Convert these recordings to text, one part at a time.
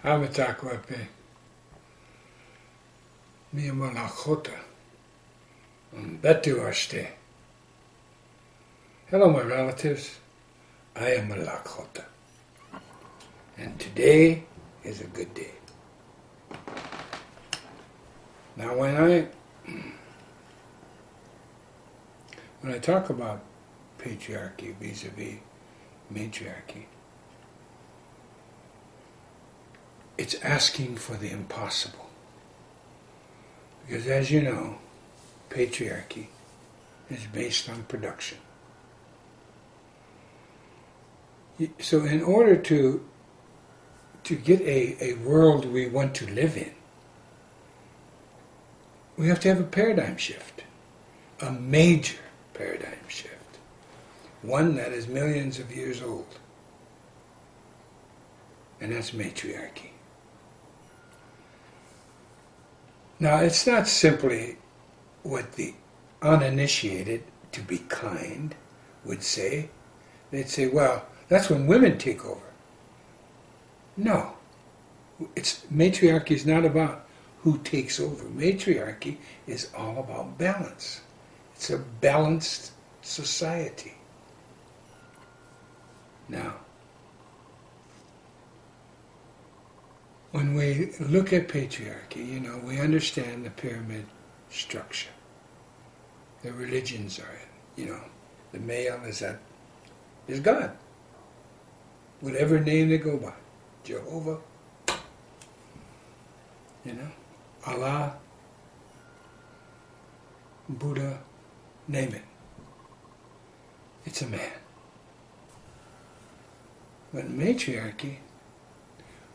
Avatakwape. Miyamalakota. Betuashte. Hello, my relatives. I am a Lakota. And today is a good day. Now, when I talk about patriarchy vis-a-vis matriarchy, it's asking for the impossible. Because as you know, patriarchy is based on production. So in order to get a world we want to live in, we have to have a paradigm shift, a major paradigm shift, one that is millions of years old, and that's matriarchy. Now, it's not simply what the uninitiated, to be kind, would say. They'd say, well, that's when women take over. No. Matriarchy is not about who takes over. Matriarchy is all about balance. It's a balanced society. Now, when we look at patriarchy, we understand the pyramid structure. The religions are in, the male is God. Whatever name they go by. Jehovah, Allah, Buddha, name it. It's a man. But matriarchy,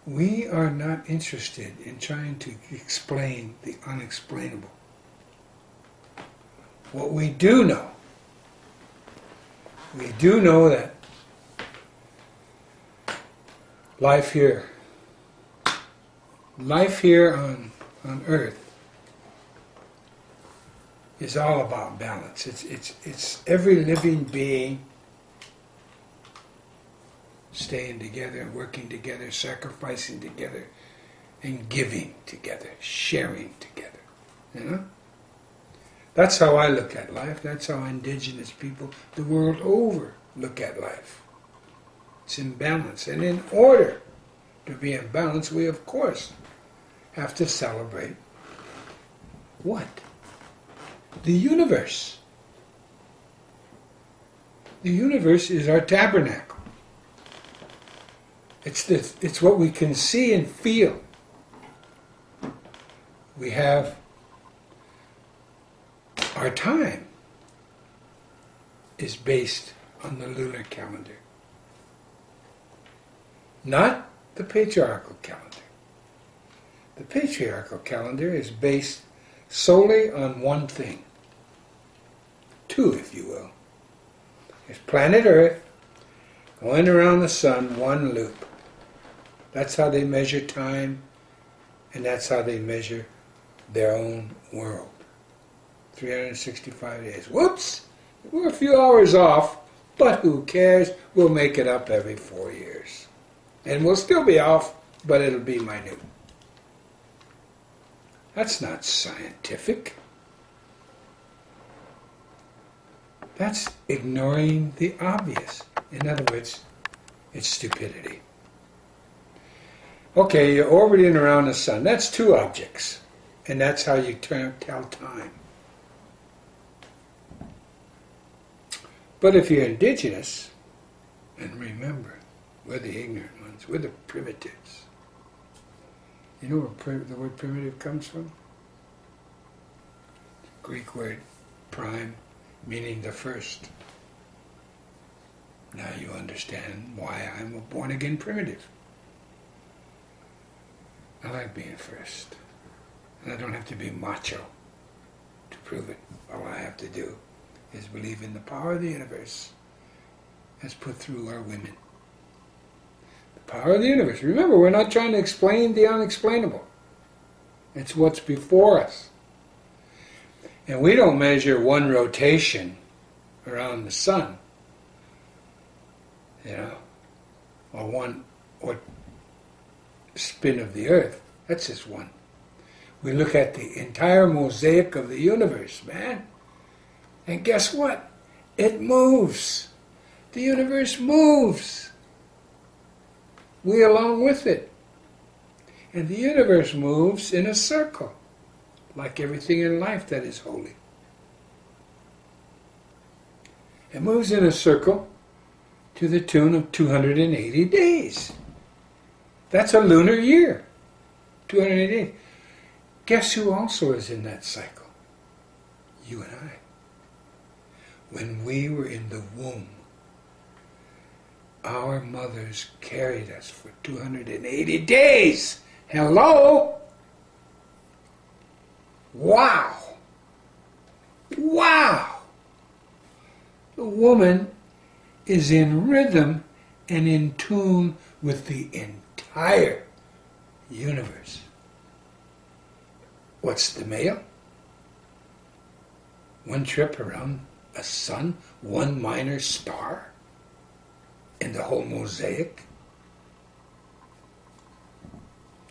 we are not interested in trying to explain the unexplainable. What we do know that life here on earth is all about balance. It's every living being staying together, working together, sacrificing together, and giving together, sharing together. That's how I look at life. That's how Indigenous people the world over look at life. It's in balance. And in order to be in balance, we of course have to celebrate what? The universe. The universe is our tabernacle. It's what we can see and feel. We have our time is based on the lunar calendar, not the patriarchal calendar. The patriarchal calendar is based solely on one thing. Two, if you will. There's planet Earth going around the sun, one loop. That's how they measure time, and that's how they measure their own world. 365 days. Whoops! We're a few hours off, but who cares? We'll make it up every 4 years. And we'll still be off, but it'll be minute. That's not scientific. That's ignoring the obvious. In other words, it's stupidity. Okay, you're orbiting around the sun. That's two objects. And that's how you tell time. But if you're Indigenous, and remember, we're the ignorant ones, we're the primitives. You know where the word primitive comes from? Greek word prime, meaning the first. Now you understand why I'm a born-again primitive. I like being first. And I don't have to be macho to prove it. All I have to do is believe in the power of the universe as put through our women. The power of the universe. Remember, we're not trying to explain the unexplainable. It's what's before us. And we don't measure one rotation around the sun, or spin of the earth. That's just one. We look at the entire mosaic of the universe, man. And guess what? It moves. The universe moves. We along with it. And the universe moves in a circle, like everything in life that is holy. It moves in a circle to the tune of 280 days. That's a lunar year. 280 days. Guess who also is in that cycle? You and I. When we were in the womb, our mothers carried us for 280 days. Hello? Wow. Wow. The woman is in rhythm and in tune with the entire universe. What's the male? One trip around a sun, one minor star in the whole mosaic.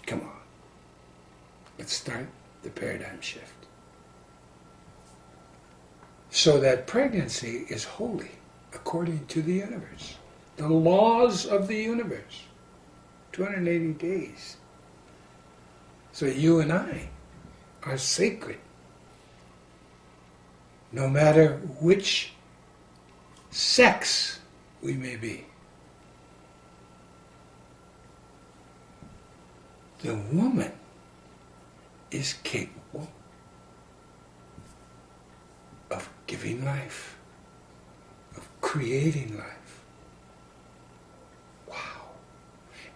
Come on. Let's start the paradigm shift. So that pregnancy is holy according to the universe. The laws of the universe. 280 days. So you and I are sacred. No matter which sex we may be. The woman is capable of giving life, of creating life. Wow.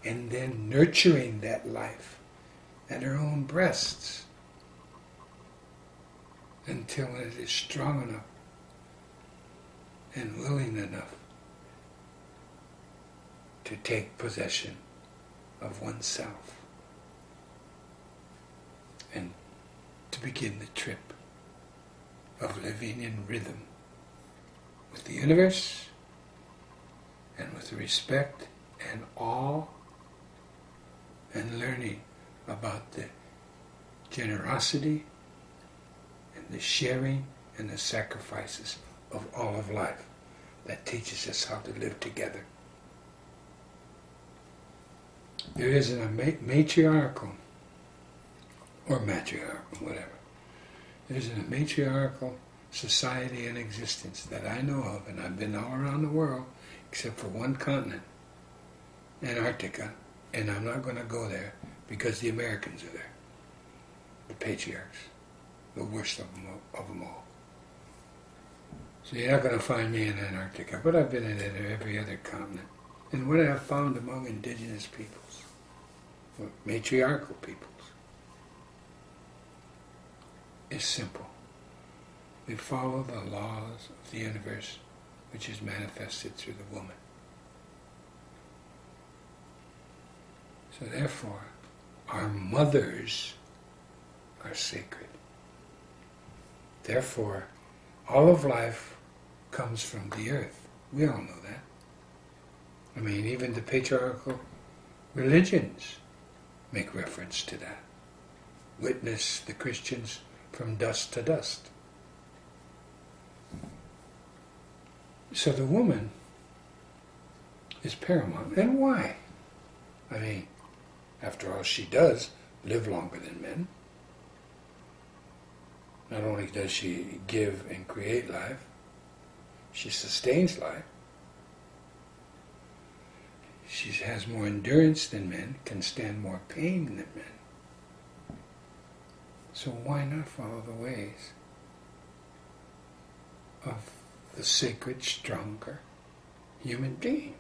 And then nurturing that life at her own breasts until it is strong enough and willing enough to take possession of oneself and to begin the trip of living in rhythm with the universe and with respect and awe and learning about the generosity and the sharing and the sacrifices of all of life that teaches us how to live together. There isn't a matriarchal or matriarchal, whatever. There isn't a matriarchal society in existence that I know of, and I've been all around the world except for one continent, Antarctica, and I'm not going to go there because the Americans are there, the patriarchs, the worst of them all. So you're not going to find me in Antarctica, but I've been in every other continent. And what I have found among indigenous peoples, or matriarchal peoples, is simple. They follow the laws of the universe, which is manifested through the woman. So therefore, our mothers are sacred. Therefore, all of life comes from the earth. We all know that. I mean, even the patriarchal religions make reference to that. Witness the Christians from dust to dust. So the woman is paramount. And why? I mean, after all, she does live longer than men. Not only does she give and create life, she sustains life. She has more endurance than men, can stand more pain than men. So why not follow the ways of the sacred, stronger human being?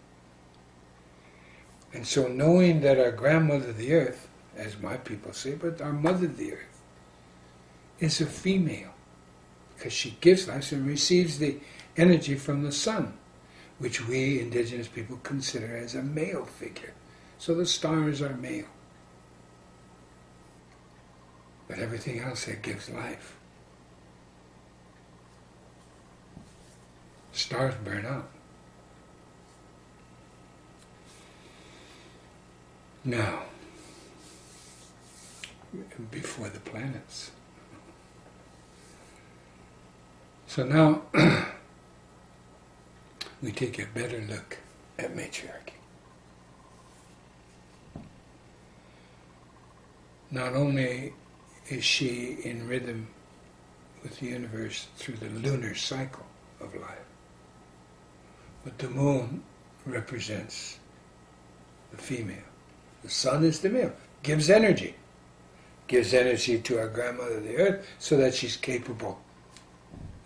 And so knowing that our grandmother the earth, as my people say, but our mother the earth, is a female, because she gives life and receives the energy from the sun, which we indigenous people consider as a male figure. So the stars are male. But everything else that gives life. Stars burn out. Now, before the planets. So now we take a better look at matriarchy. Not only is she in rhythm with the universe through the lunar cycle of life, but the moon represents the female. The sun is the male. Gives energy to our grandmother the earth so that she's capable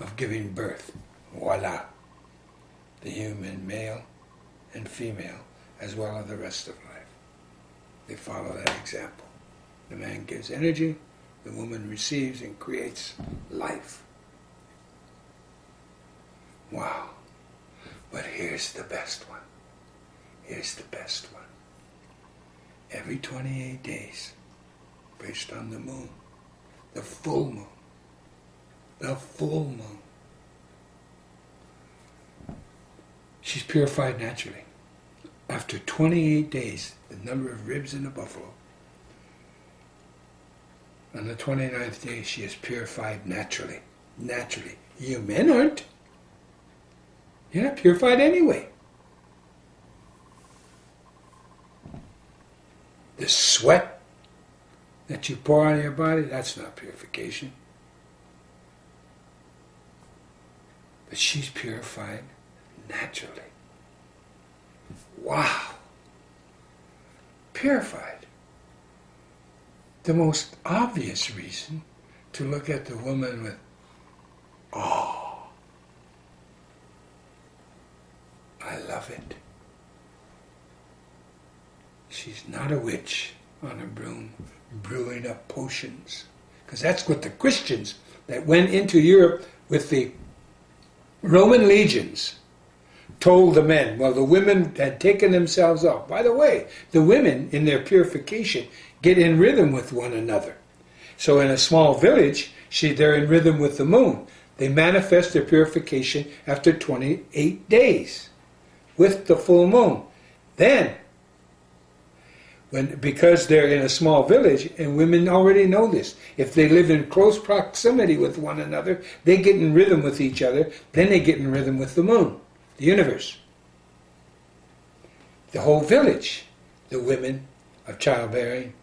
of giving birth. Voila. The human male and female as well as the rest of life. They follow that example. The man gives energy, the woman receives and creates life. Wow. But here's the best one. Here's the best one. Every 28 days, based on the moon, the full moon, she's purified naturally. After 28 days, the number of ribs in a buffalo, on the 29th day, she is purified naturally. Naturally. You men aren't. You're not purified anyway. The sweat that you pour on your body, that's not purification. But she's purified naturally. Wow. Purified. The most obvious reason to look at the woman with awe. I love it. She's not a witch on a broom brewing up potions. Because that's what the Christians that went into Europe with the Roman legions told the men. Well, the women had taken themselves off. By the way, the women in their purification get in rhythm with one another. So in a small village, they're in rhythm with the moon. They manifest their purification after 28 days with the full moon. Then, because they're in a small village, and women already know this, if they live in close proximity with one another, they get in rhythm with each other, then they get in rhythm with the moon, the universe. The whole village, the women of childbearing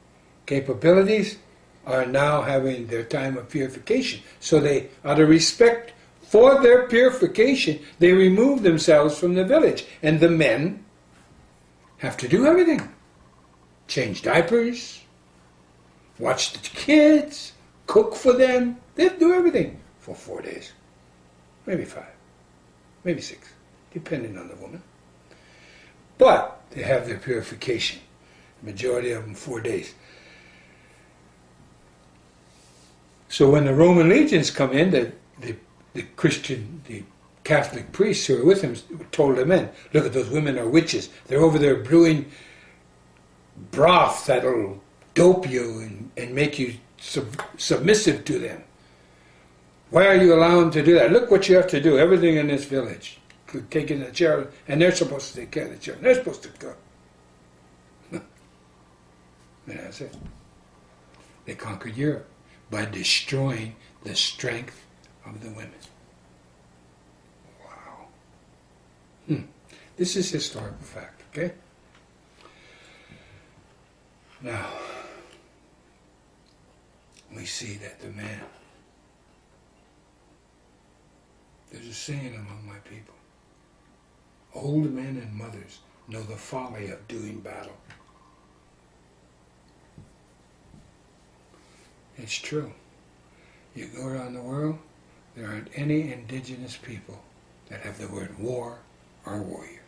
capabilities are now having their time of purification. So they, out of respect for their purification, they remove themselves from the village. And the men have to do everything. Change diapers, watch the kids, cook for them. They have to do everything for 4 days. Maybe 5, maybe 6, depending on the woman. But they have their purification. The majority of them 4 days. So when the Roman legions come in, the Christian, the Catholic priests who are with him told the men, look at those women are witches. They're over there brewing broth that'll dope you and make you submissive to them. Why are you allowing them to do that? Look what you have to do. Everything in this village. Taking the children, and they're supposed to take care of the children. They're supposed to cook. And that's it. They conquered Europe by destroying the strength of the women. Wow. This is historical fact, okay? Now, we see that the man, there's a saying among my people, old men and mothers know the folly of doing battle. It's true. You go around the world, there aren't any indigenous people that have the word war or warrior.